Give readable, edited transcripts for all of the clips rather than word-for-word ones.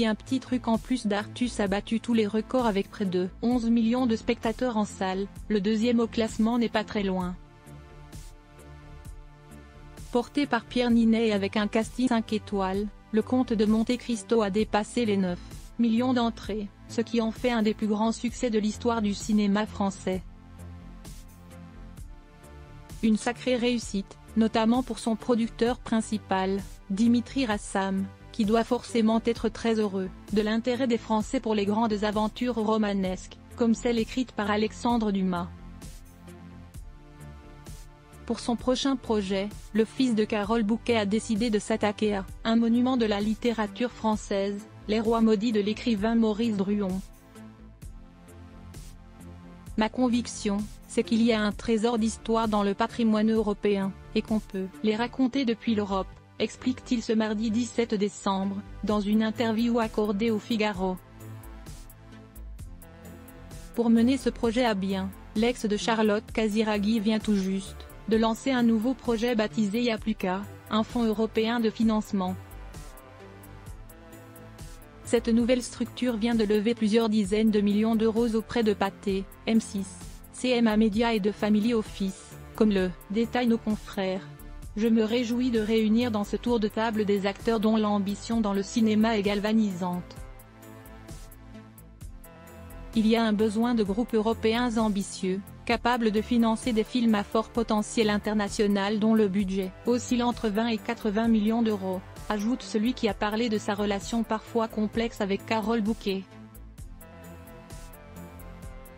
puis un petit truc en plus, Dartus a battu tous les records avec près de 11 millions de spectateurs en salle, le deuxième au classement n'est pas très loin. Porté par Pierre Ninet et avec un casting 5 étoiles, Le Comte de Monte Cristo a dépassé les 9 millions d'entrées, ce qui en fait un des plus grands succès de l'histoire du cinéma français. Une sacrée réussite, notamment pour son producteur principal, Dimitri Rassam, qui doit forcément être très heureux de l'intérêt des Français pour les grandes aventures romanesques, comme celle écrite par Alexandre Dumas. Pour son prochain projet, le fils de Carole Bouquet a décidé de s'attaquer à un monument de la littérature française, Les Rois maudits de l'écrivain Maurice Druon. Ma conviction, c'est qu'il y a un trésor d'histoire dans le patrimoine européen, et qu'on peut les raconter depuis l'Europe, explique-t-il ce mardi 17 décembre, dans une interview accordée au Figaro. Pour mener ce projet à bien, l'ex de Charlotte Casiraghi vient tout juste de lancer un nouveau projet baptisé Yapluca, un fonds européen de financement. Cette nouvelle structure vient de lever plusieurs dizaines de millions d'euros auprès de Pathé, M6, CMA Media et de Family Office, comme le détaillent nos confrères. Je me réjouis de réunir dans ce tour de table des acteurs dont l'ambition dans le cinéma est galvanisante. Il y a un besoin de groupes européens ambitieux, capables de financer des films à fort potentiel international dont le budget oscille entre 20 et 80 millions d'euros, ajoute celui qui a parlé de sa relation parfois complexe avec Carole Bouquet.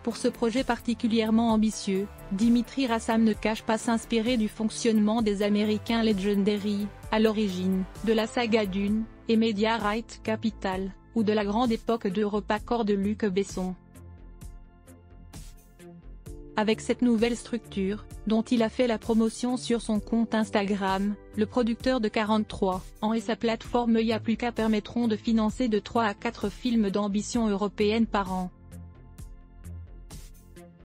Pour ce projet particulièrement ambitieux, Dimitri Rassam ne cache pas s'inspirer du fonctionnement des Américains Legendary, à l'origine de la saga Dune, et Media Right Capital, ou de la grande époque d'EuropaCorp de Luc Besson. Avec cette nouvelle structure, dont il a fait la promotion sur son compte Instagram, le producteur de 43 ans et sa plateforme Yapluca permettront de financer de 3 à 4 films d'ambition européenne par an.